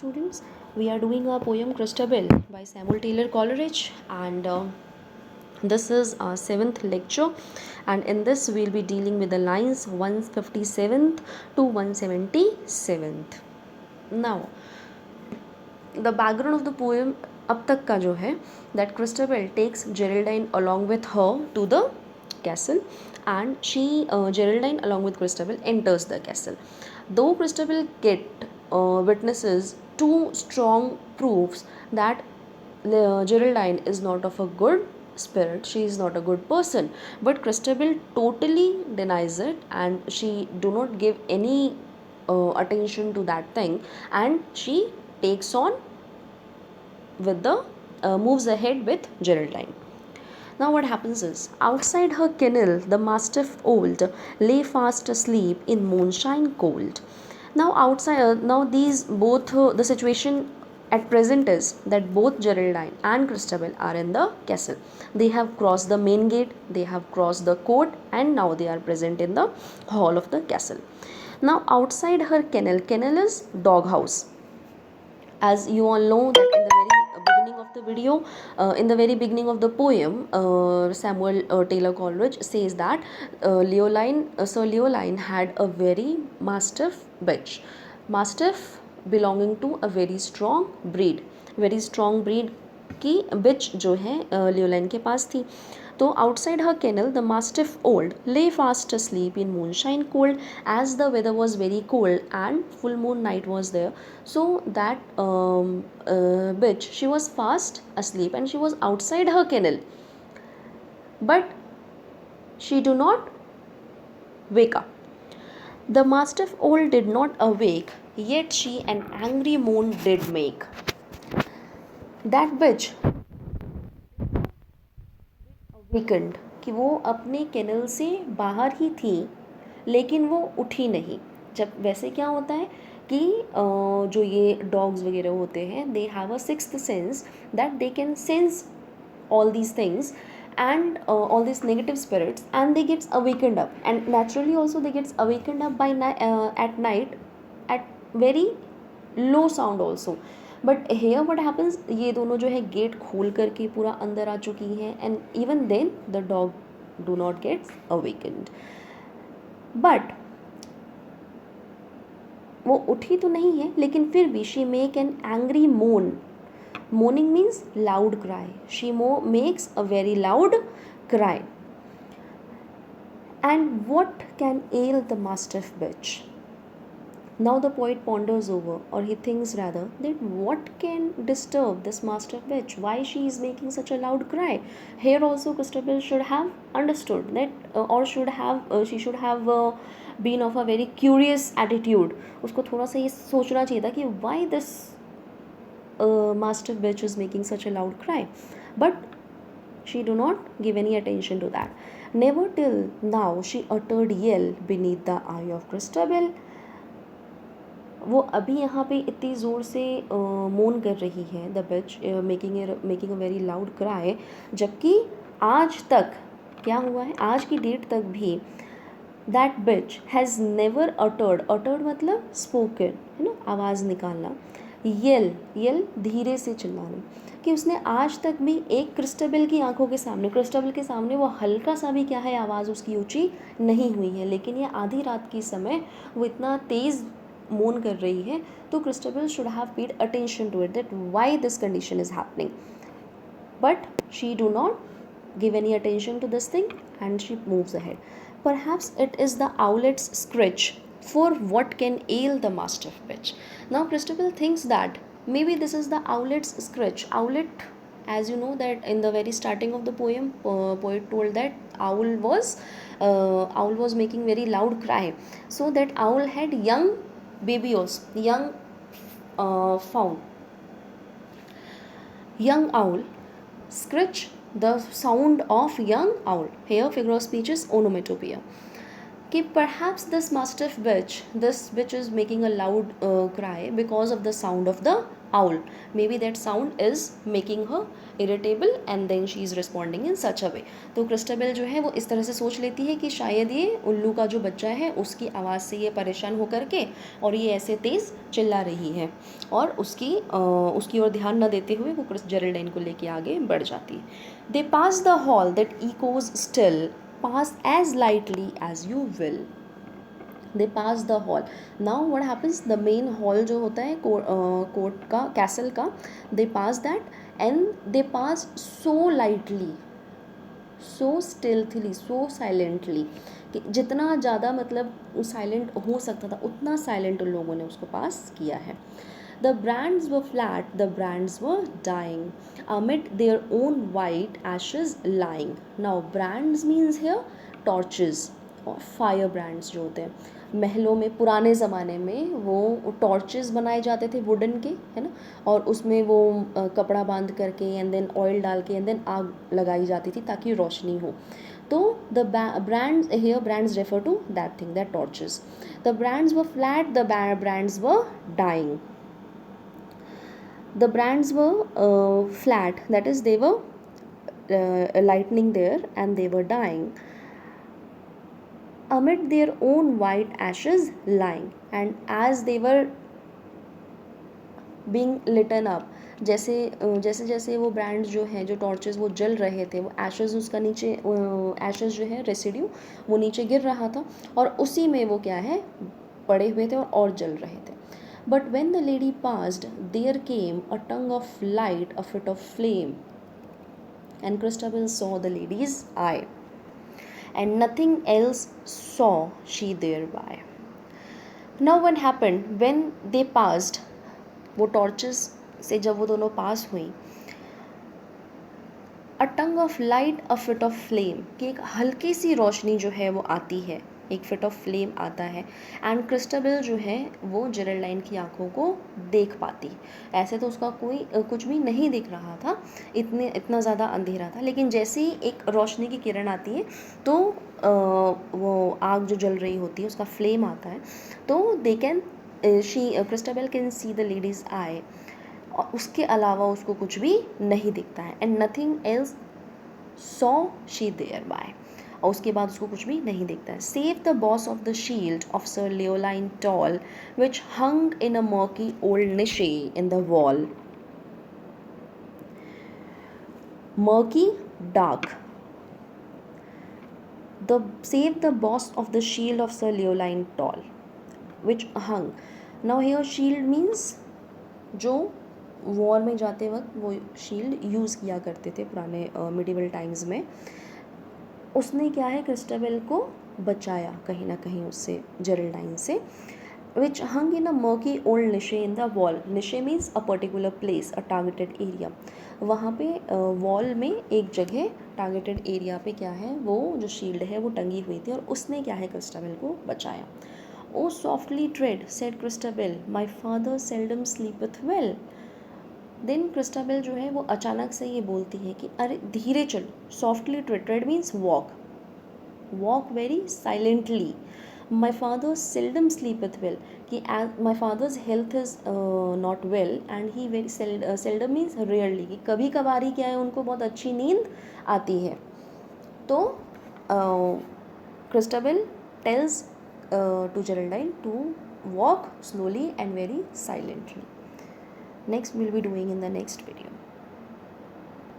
students. We are doing a poem Christabel by Samuel Taylor Coleridge, and this is our 7th lecture, and in this we'll be dealing with the lines 157th to 177th. Now, the background of the poem अब तक का जो है, that Christabel takes Geraldine along with her to the castle, and Geraldine along with Christabel enters the castle. Though Christabel witnesses two strong proofs that Geraldine is not of a good spirit, she is not a good person, but Christabel totally denies it, and she do not give any attention to that thing, and she takes on with the moves ahead with Geraldine. Now what happens is, outside her kennel the mastiff old lay fast asleep in moonshine cold. Now outside, now these both the situation at present is that both Geraldine and Christabel are in the castle. They have crossed the main gate, they have crossed the court, and now they are present in the hall of the castle. Now outside her kennel is dog house. As you all know that in the very beginning of the video, in the very beginning of the poem, Samuel Taylor Coleridge says that Sir Leoline had a very mastiff bitch. Mastiff belonging to a very strong breed. Very strong breed की bitch जो है लियोलाइन के पास थी. तो outside her kennel the mastiff old lay fast asleep in moonshine cold, as the weather was very cold and full moon night was there. So that bitch, she was fast asleep and she was outside her kennel, but she do not wake up. The mastiff old did not awake, yet she an angry moan did make. That bitch weekend कि वो अपने canal से बाहर ही थी लेकिन वो उठी नहीं. जब वैसे क्या होता है कि जो ये डॉग्स वगैरह होते हैं, they have a sixth sense that they can sense all these things and all these negative spirits, and they gets awakened up, and naturally also they gets awakened up by at night at very low sound also. But here what happens, ये दोनों जो है gate खोल करके पूरा अंदर आ चुकी हैं, and even then the dog do not gets awakened. But वो उठी तो नहीं है, लेकिन फिर भी she make an angry moan. Moaning means loud cry. She makes a very loud cry. And what can ail the mastiff bitch? Now the poet ponders over, or he thinks rather, that what can disturb this mastiff bitch? Why she is making such a loud cry? Here also Christabel should have understood that, she should have been of a very curious attitude. उसको थोड़ा सा ये सोचना चाहिए था कि why this mastiff bitch is making such a loud cry. But she do not give any attention to that. Never till now she uttered yell beneath the eye of Christabel. वो अभी यहाँ पे इतनी ज़ोर से मोन कर रही है, the bitch making a very loud cry, जबकि आज तक क्या हुआ है, आज की डेट तक भी that bitch has never uttered मतलब स्पोकन, है ना, आवाज़ निकालना. येल धीरे से चिल्लाना, कि उसने आज तक भी एक क्रिस्टबल की आंखों के सामने वो हल्का सा भी क्या है आवाज़ उसकी ऊंची नहीं हुई है. लेकिन ये आधी रात के समय वो इतना तेज़ मोन कर रही है, तो Christabel should have paid attention to it, that why this condition is happening. But she do not give any attention to this thing, and she moves ahead. Perhaps it is the owlet's scritch, for what can ail the mastiff bitch? Now Christabel thinks that maybe this is the owlet's scritch. Owlet, as you know that in the very starting of the poem, poet told that owl was making very loud cry. So that owl had young baby also, young owl scritch, the sound of young owl. Here figure of speech is onomatopoeia. कि perhaps this bitch is making a loud cry because of the sound of the owl. Maybe that sound is making her irritable and then she is responding in such a way. तो Christabel जो है वो इस तरह से सोच लेती है कि शायद ये उल्लू का जो बच्चा है उसकी आवाज़ से ये परेशान होकर के और ये ऐसे तेज़ चिल्ला रही है, और उसकी ओर ध्यान न देते हुए वो जेरेल्डाइन को लेके आगे बढ़ जाती है. They pass the hall that echoes still, pass as lightly as you will. They pass the hall. Now what happens, the main hall जो होता है कोर्ट का, कैसल का, they pass that and they pass so lightly, so stealthily, so silently, कि जितना ज़्यादा मतलब silent हो सकता था उतना साइलेंट उन लोगों ने उसको पास किया है. The brands were flat, the brands were dying, amid their own white ashes lying. Now brands means here torches और फायर ब्रांड्स जो होते हैं. महलों में पुराने ज़माने में वो टॉर्चेस बनाए जाते थे वुडन के, है ना, और उसमें वो कपड़ा बांध करके एंड देन ऑयल डाल के एंड देन आग लगाई जाती थी ताकि रोशनी हो. तो the brands here, brands refer to that thing, that torches. The brands were flat, the brands were dying. The brands were flat, that is they were lightning there and they were dying, amid their own white ashes lying, and as they were being litten up, जैसे जैसे जैसे वो brands जो हैं, जो torches वो जल रहे थे, वो एशेज़ उसका नीचे, एशेज़ जो है रेसिड्यू वो नीचे गिर रहा था और उसी में वो क्या है पड़े हुए थे और जल रहे थे. But when the lady passed, there came a tongue of light, a fit of flame, and Christabel saw the lady's eye, and nothing else saw she thereby. Now what happened when they passed, वो torches से जब वो दोनों पास हुई, a tongue of light, a fit of flame, कि एक हल्की सी रोशनी जो है वो आती है, एक फिट ऑफ फ्लेम आता है, एंड क्रिस्टाबेल जो है वो जेरेल्डाइन की आंखों को देख पाती. ऐसे तो उसका कोई कुछ भी नहीं दिख रहा था, इतना ज़्यादा अंधेरा था, लेकिन जैसे ही एक रोशनी की किरण आती है तो वो आग जो जल रही होती है उसका फ्लेम आता है, तो they can Christabel can see the lady's eye, और उसके अलावा उसको कुछ भी नहीं दिखता है. And nothing else saw she thereby, और उसके बाद उसको कुछ भी नहीं दिखता है. Save the boss of the shield of Sir Leoline tall which hung in a murky old niche in the wall. Murky, dark. The save the boss of the shield of Sir Leoline tall which hung. Now here shield means जो war में जाते वक्त वो shield use किया करते थे पुराने medieval times में. उसने क्या है क्रिस्टाबेल को बचाया कहीं ना कहीं उससे, जेरेल्डाइन से. Which hung in a murky old niche in the wall. Niche means a particular place, a targeted area. वहाँ पे वॉल में एक जगह टारगेटेड एरिया पे क्या है वो जो शील्ड है वो टंगी हुई थी, और उसने क्या है क्रिस्टाबेल को बचाया. O softly tread said Christabel, my father seldom sleepeth well. Then Christabel जो है वो अचानक से ये बोलती है कि अरे धीरे चलो. Softly tread, tread means walk, walk very silently. My father seldom sleepeth well, कि my father's health is not well and he very seldom means rarely, कि कभी कभार ही क्या है उनको बहुत अच्छी नींद आती है. तो Christabel tells to Geraldine to walk slowly and very silently. Next we'll be doing in the next video.